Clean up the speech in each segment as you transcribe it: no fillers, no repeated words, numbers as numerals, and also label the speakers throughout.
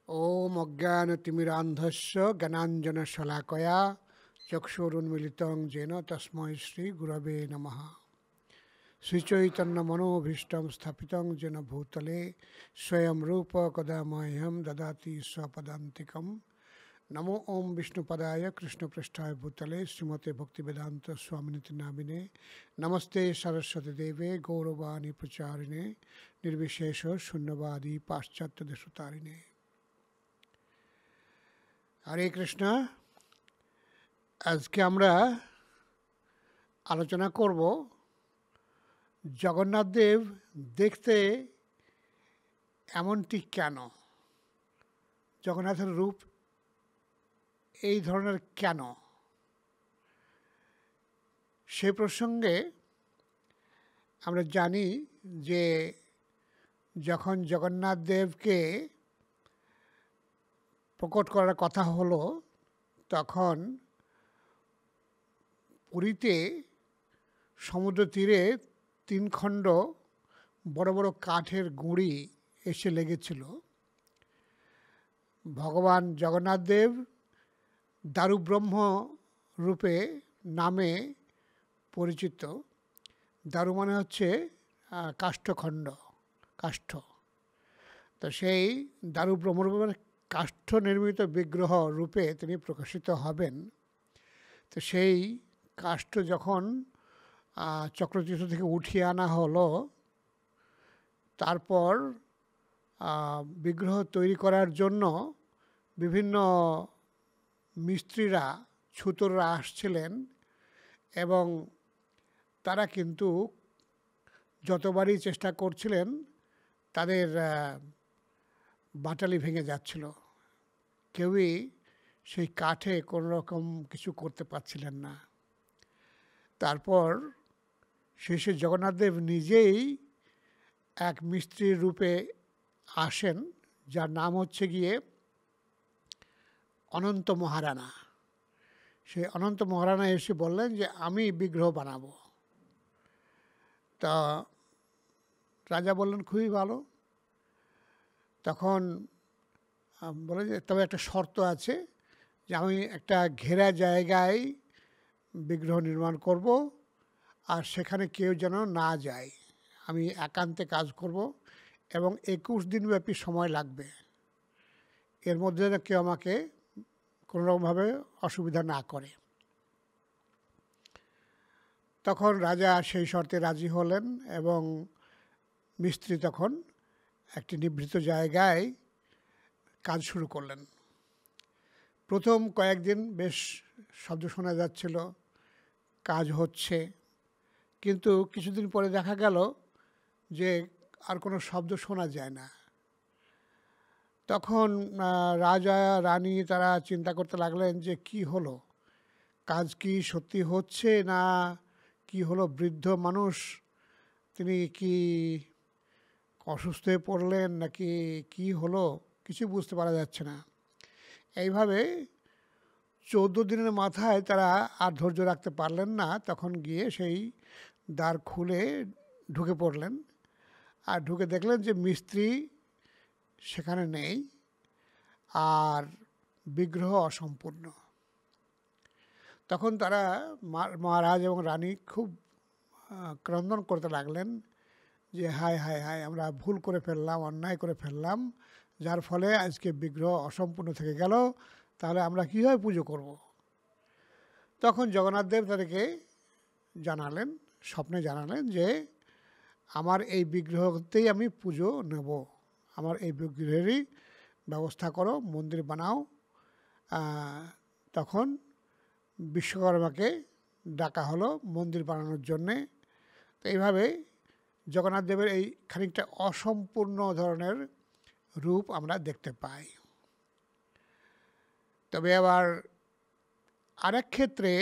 Speaker 1: ওম অজ্ঞানতিমিরান্ধস্য জ্ঞানাঞ্জনশলাকয়া চক্ষুরুন্মিলিतं येन তস্मै শ্রীগুরবে নমঃ। শ্রীচৈতন্যমনোভীষ্টং স্থাপিतं येन ভূতলে স্বয়ং রূপ কদা মह्यं দদাতি স্বপদান্তিকम्। নমো ওম বিষ্ণুপদায় কৃষ্ণপৃষ্ঠায় ভূতলে শ্রীমতে ভক্তিবেদান্ত স্বামিনিতি নামিনে নমস্তে সরস্বতী দেবে গৌরবাণী প্রচারিণে নির্বিশেষ শূন্যবাদী পাশ্চাত্য দেশতারিণে। হরে কৃষ্ণ। আজকে আমরা আলোচনা করব জগন্নাথ দেব দেখতে এমনটি কেন, জগন্নাথের রূপ এই ধরনের কেন, সে প্রসঙ্গে আমরা জানি যে যখন জগন্নাথ দেবকে প্রকট করার কথা হলো তখন পুরীতে সমুদ্র তীরে 3 খণ্ড বড় বড় কাঠের গুঁড়ি এসে লেগেছিল। ভগবান জগন্নাথ দেব দারুব্রহ্ম রূপে নামে পরিচিত। দারু মানে হচ্ছে কাষ্ঠখণ্ড, কাষ্ঠ। তো সেই দারুব্রহ্মরূপের কাষ্ঠ নির্মিত বিগ্রহ রূপে তিনি প্রকাশিত হবেন। তো সেই কাষ্ঠ যখন চক্রতীর্থ থেকে উঠিয়ে আনা হলো, তারপর বিগ্রহ তৈরি করার জন্য বিভিন্ন মিস্ত্রিরা, ছুতররা আসছিলেন এবং তারা কিন্তু যতবারই চেষ্টা করছিলেন তাদের বাটালি ভেঙে যাচ্ছিল। কেউই সেই কাঠে কোনো রকম কিছু করতে পারছিলেন না। তারপর শেষে জগন্নাথদেব নিজেই এক মিস্ত্রির রূপে আসেন, যার নাম হচ্ছে গিয়ে অনন্ত মহারানা। সেই অনন্ত মহারানা এসে বললেন যে আমি বিগ্রহ বানাবো। তা রাজা বললেন খুবই ভালো। তখন বলে যে তবে একটা শর্ত আছে, যে আমি একটা ঘেরা জায়গায় বিগ্রহ নির্মাণ করব, আর সেখানে কেউ যেন না যায়। আমি একান্তে কাজ করব এবং 21 দিনব্যাপী সময় লাগবে। এর মধ্যে যেন কেউ আমাকে কোনোরকমভাবে অসুবিধা না করে। তখন রাজা সেই শর্তে রাজি হলেন এবং মিস্ত্রি তখন একটি নিভৃত জায়গায় কাজ শুরু করলেন। প্রথম কয়েকদিন বেশ শব্দ শোনা যাচ্ছিল, কাজ হচ্ছে, কিন্তু কিছুদিন পরে দেখা গেল যে আর কোনো শব্দ শোনা যায় না। তখন রাজা রানী তারা চিন্তা করতে লাগলেন যে কি হলো, কাজ কি সত্যি হচ্ছে না কি হলো, বৃদ্ধ মানুষ তিনি কি অসুস্থ হয়ে পড়লেন নাকি কি হলো, কিছু বুঝতে পারা যাচ্ছে না। এইভাবে 14 দিনের মাথায় তারা আর ধৈর্য রাখতে পারলেন না। তখন গিয়ে সেই দ্বার খুলে ঢুকে পড়লেন, আর ঢুকে দেখলেন যে মিস্ত্রি সেখানে নেই আর বিগ্রহ অসম্পূর্ণ। তখন তারা মহারাজ এবং রানী খুব ক্রন্দন করতে লাগলেন যে হায় হায় হায়, আমরা ভুল করে ফেললাম, অন্যায় করে ফেললাম, যার ফলে আজকে বিগ্রহ অসম্পূর্ণ থেকে গেল, তাহলে আমরা কীভাবে পুজো করব। তখন জগন্নাথ দেব তাদেরকে জানালেন, স্বপ্নে জানালেন যে আমার এই বিগ্রহতেই আমি পুজো নেব, আমার এই বিগ্রহেরই ব্যবস্থা করো, মন্দির বানাও। তখন বিশ্বকর্মাকে ডাকা হলো মন্দির বানানোর জন্যে। তো এইভাবে জগন্নাথ দেবের এই খানিকটা অসম্পূর্ণ ধরনের রূপ আমরা দেখতে পাই। তবে আবার আরেক ক্ষেত্রে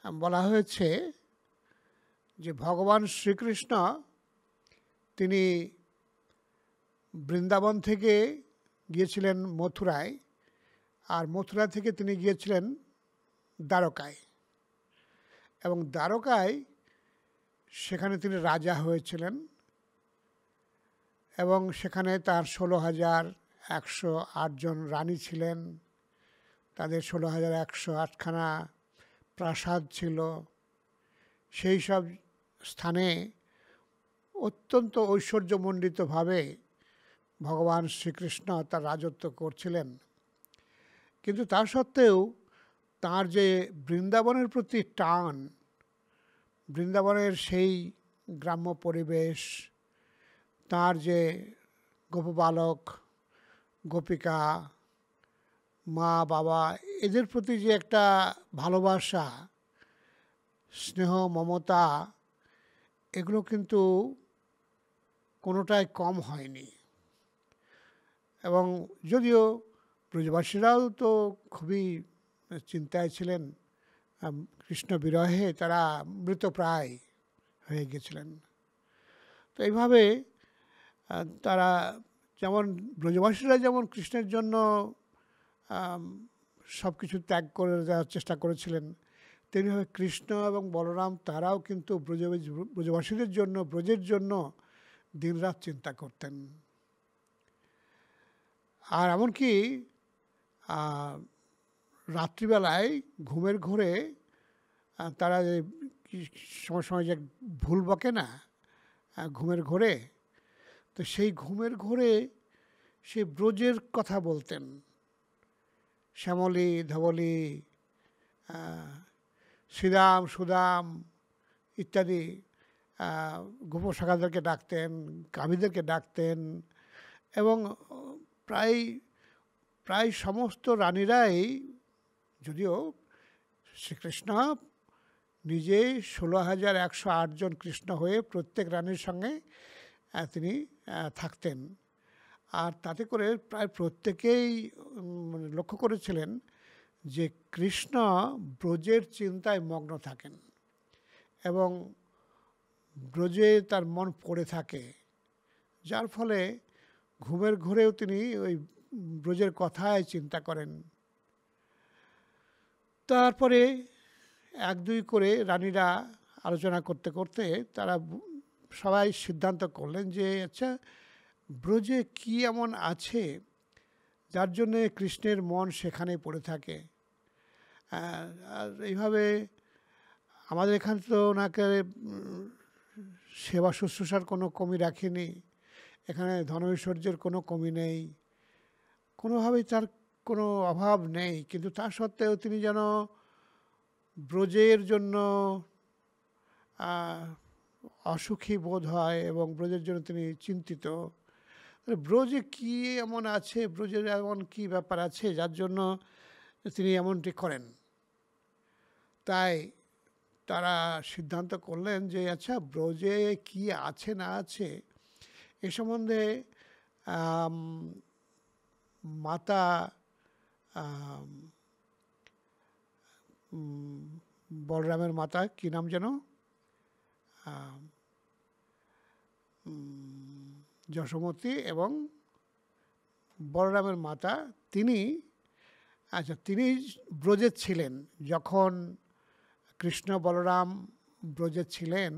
Speaker 1: বলা হয়েছে যে ভগবান শ্রীকৃষ্ণ তিনি বৃন্দাবন থেকে গিয়েছিলেন মথুরায়, আর মথুরা থেকে তিনি গিয়েছিলেন দ্বারকায়, এবং দ্বারকায় সেখানে তিনি রাজা হয়েছিলেন এবং সেখানে তার 16,000 108 জন রানী ছিলেন, তাদের 16,108খানা প্রাসাদ ছিল। সেই সব স্থানে অত্যন্ত ঐশ্বর্যমণ্ডিতভাবে ভগবান শ্রীকৃষ্ণ তার রাজত্ব করছিলেন। কিন্তু তা সত্ত্বেও তাঁর যে বৃন্দাবনের প্রতি টান, বৃন্দাবনের সেই গ্রাম্য পরিবেশ, তাঁর যে গোপবালক গোপিকা, মা বাবা, এদের প্রতি যে একটা ভালোবাসা, স্নেহ, মমতা, এগুলো কিন্তু কোনোটাই কম হয়নি। এবং যদিও ব্রজবাসীরাও তো খুবই চিন্তায় ছিলেন, কৃষ্ণ বিরহে তারা মৃতপ্রায় হয়ে গেছিলেন। তো এইভাবে তারা যেমন ব্রজবাসীরা যেমন কৃষ্ণের জন্য সব কিছু ত্যাগ করে দেওয়ার চেষ্টা করেছিলেন, তেমনিভাবে কৃষ্ণ এবং বলরাম তারাও কিন্তু ব্রজবাসীদের জন্য, ব্রজের জন্য দিনরাত চিন্তা করতেন। আর এমনকি রাত্রিবেলায় ঘুমের ঘোরে তারা সময় সময় যে ভুল বকে না ঘুমের ঘোরে, তো সেই ঘুমের ঘোরে সে ব্রজের কথা বলতেন। শ্যামলী, ধবলী, শ্রীরাম, সুদাম ইত্যাদি গোপশাখাদেরকে ডাকতেন, গাভীদেরকে ডাকতেন। এবং প্রায় সমস্ত রানীরাই, যদিও শ্রীকৃষ্ণ নিজে 16,108 জন কৃষ্ণ হয়ে প্রত্যেক রানীর সঙ্গে তিনি থাকতেন। আর তাতে করে প্রায় প্রত্যেকেই লক্ষ্য করেছিলেন যে কৃষ্ণ ব্রজের চিন্তায় মগ্ন থাকেন এবং ব্রজে তার মন পড়ে থাকে, যার ফলে ঘুমের ঘোরেও তিনি ওই ব্রজের কথাই চিন্তা করেন। তারপরে 1-2 করে রানীরা আলোচনা করতে করতে তারা সবাই সিদ্ধান্ত করলেন যে আচ্ছা, ব্রজে কি এমন আছে যার জন্যে কৃষ্ণের মন সেখানে পড়ে থাকে। আর এইভাবে আমাদের এখানে তো ওনাকে সেবা শুশ্রূষার কোনো কমি রাখেনি, এখানে ধন ঐশ্বর্যের কোনো কমি নেই, কোনোভাবেই তার কোনো অভাব নেই, কিন্তু তা সত্ত্বেও তিনি যেন ব্রজের জন্য অসুখী বোধ হয় এবং ব্রজের জন্য তিনি চিন্তিত। ব্রজে কি এমন আছে, ব্রজের এমন কি ব্যাপার আছে যার জন্য তিনি এমনটি করেন। তাই তারা সিদ্ধান্ত করলেন যে আচ্ছা, ব্রজে কি আছে না আছে এ সম্বন্ধে মাতা বলরামের মাতা, কি নাম যেন, যশোমতী, এবং বলরামের মাতা, তিনি ব্রজে ছিলেন। যখন কৃষ্ণ বলরাম ব্রজে ছিলেন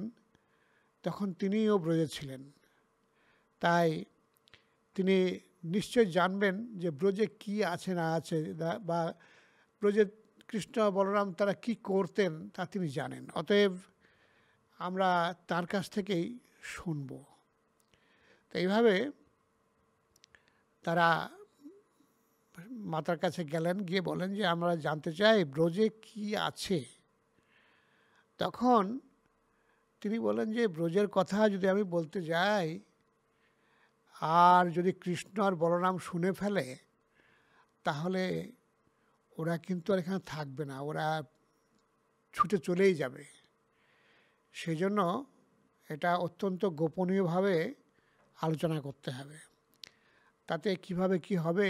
Speaker 1: তখন তিনিও ব্রজে ছিলেন। তাই তিনি নিশ্চয় জানবেন যে ব্রজে কি আছে না আছে, বা ব্রজে কৃষ্ণ বলরাম তারা কি করতেন তা তিনি জানেন। অতএব আমরা তার কাছ থেকেই শুনব। তো এইভাবে তারা মাতার কাছে গেলেন, গিয়ে বলেন যে আমরা জানতে চাই ব্রজে কি আছে। তখন তিনি বলেন যে ব্রজের কথা যদি আমি বলতে যাই আর যদি কৃষ্ণ আর বলরাম শুনে ফেলে তাহলে ওরা কিন্তু আর এখানে থাকবে না, ওরা ছুটে চলেই যাবে। সেজন্য এটা অত্যন্ত গোপনীয়ভাবে আলোচনা করতে হবে। তাতে কিভাবে কি হবে,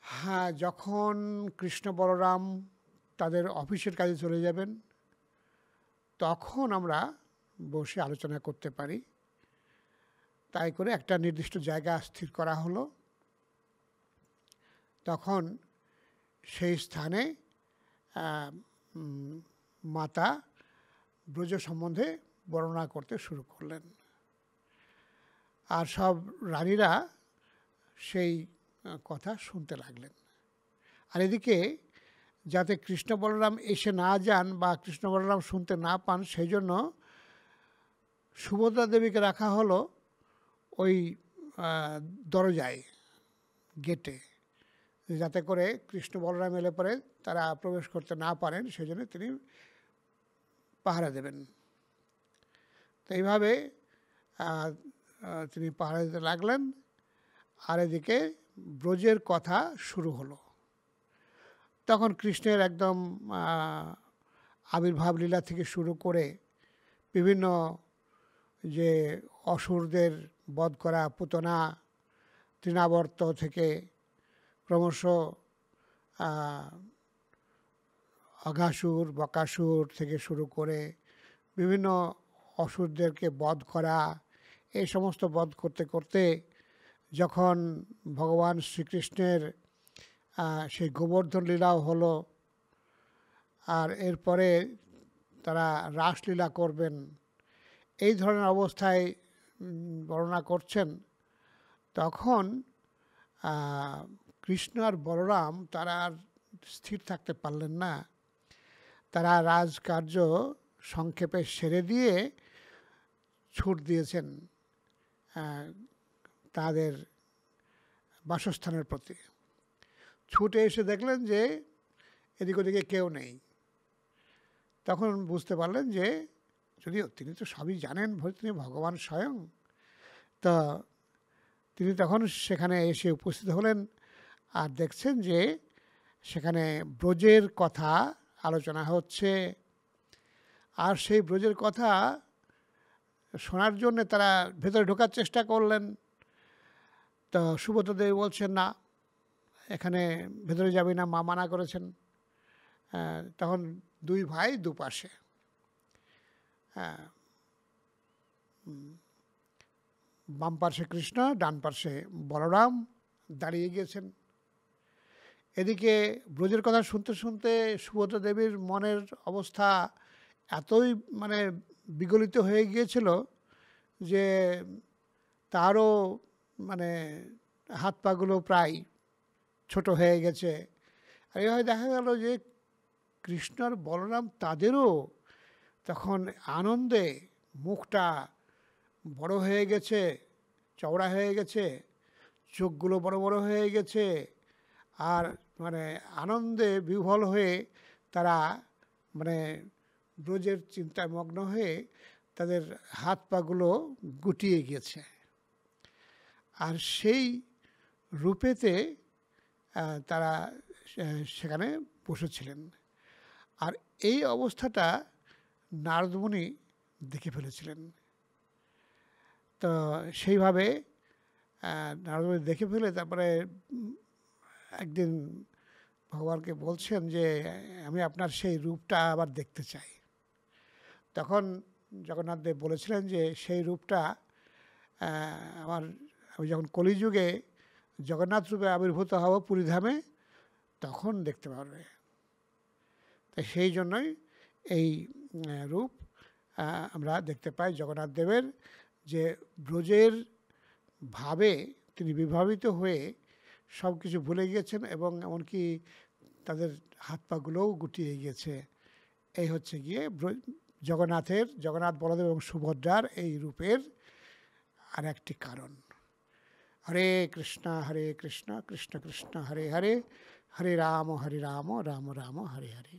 Speaker 1: হ্যাঁ, যখন কৃষ্ণ বলরাম তাদের অফিসের কাজে চলে যাবেন তখন আমরা বসে আলোচনা করতে পারি। তাই করে একটা নির্দিষ্ট জায়গা স্থির করা হলো। তখন সেই স্থানে মাতা ব্রজ সম্বন্ধে বর্ণনা করতে শুরু করলেন। আর সব রানীরা সেই কথা শুনতে লাগলেন। আর এদিকে যাতে কৃষ্ণ বলরাম এসে না যান বা কৃষ্ণ বলরাম শুনতে না পান, সেই জন্য সুভদ্রা দেবীকে রাখা হলো ওই দরজায়, গেটে, যাতে করে কৃষ্ণ বলরাম এলে পরে তারা প্রবেশ করতে না পারেন, সেই জন্য তিনি পাহারা দেবেন। তো এইভাবে তিনি পাহারা দিতে লাগলেন। আর এদিকে ব্রজের কথা শুরু হলো। তখন কৃষ্ণের একদম আবির্ভাব লীলা থেকে শুরু করে বিভিন্ন যে অসুরদের বধ করা, পুতনা, তৃণাবর্ত থেকে ক্রমশ অঘাসুর, বকাসুর থেকে শুরু করে বিভিন্ন অসুরদেরকে বধ করা, এই সমস্ত বধ করতে করতে যখন ভগবান শ্রীকৃষ্ণের সেই গোবর্ধন লীলাও হলো, আর এরপরে তারা রাসলীলা করবেন, এই ধরনের অবস্থায় বর্ণনা করছেন। তখন কৃষ্ণ আর বলরাম তারা আর স্থির থাকতে পারলেন না। তারা রাজকার্য সংক্ষেপে সেরে দিয়ে ছুট দিয়েছেন তাদের বাসস্থানের প্রতি। ছুটে এসে দেখলেন যে এদিক ওদিকে কেউ নেই। তখন বুঝতে পারলেন যে যদিও তিনি তো সবই জানেন, তিনি ভগবান স্বয়ং, তা তিনি তখন সেখানে এসে উপস্থিত হলেন। আর দেখছেন যে সেখানে ব্রজের কথা আলোচনা হচ্ছে। আর সেই ব্রজের কথা শোনার জন্য তারা ভেতরে ঢোকার চেষ্টা করলেন। তো সুভদ্রা দেবী বলছেন, না, এখানে ভেতরে যাবি না, মা মানা করেছেন। তখন দুই ভাই দুপাশে, বাম পার্শ্বে কৃষ্ণ, ডান পার্শ্বে বলরাম দাঁড়িয়ে গিয়েছেন। এদিকে ব্রজের কথা শুনতে শুনতে সুভদ্রা দেবীর মনের অবস্থা এতই বিগলিত হয়ে গিয়েছিল যে তারও হাত পাগুলো প্রায় ছোট হয়ে গেছে। আর এইভাবে দেখা গেল যে কৃষ্ণ আর বলরাম তাদেরও তখন আনন্দে মুখটা বড় হয়ে গেছে, চওড়া হয়ে গেছে, চোখগুলো বড় বড় হয়ে গেছে। আর আনন্দে বিহ্বল হয়ে তারা ব্রজের চিন্তায় মগ্ন হয়ে তাদের হাত পাগুলো গুটিয়ে গিয়েছে। আর সেই রূপেতে তারা সেখানে বসেছিলেন। আর এই অবস্থাটা নারদমুনি দেখে ফেলেছিলেন। তো সেইভাবে নারদমুনি দেখে ফেলে তারপরে একদিন ভগবানকে বলছেন যে আমি আপনার সেই রূপটা আবার দেখতে চাই। তখন জগন্নাথদেব বলেছিলেন যে সেই রূপটা আমি যখন কলিযুগে জগন্নাথ রূপে আবির্ভূত হব পুরীধামে, তখন দেখতে পারবে। তাই সেই জন্যই এই রূপ আমরা দেখতে পাই জগন্নাথ দেবের, যে ব্রজের ভাবে তিনি বিভাবিত হয়ে সব কিছু ভুলে গিয়েছেন এবং এমনকি তাদের হাত পাগুলোও গুটিয়ে গিয়েছে। এই হচ্ছে গিয়ে জগন্নাথ, বলদেব এবং সুভদ্রার এই রূপের আর একটি কারণ। হরে কৃষ্ণ কৃষ্ণ কৃষ্ণ হরে হরে, হরে রাম রাম রাম হরে হরে।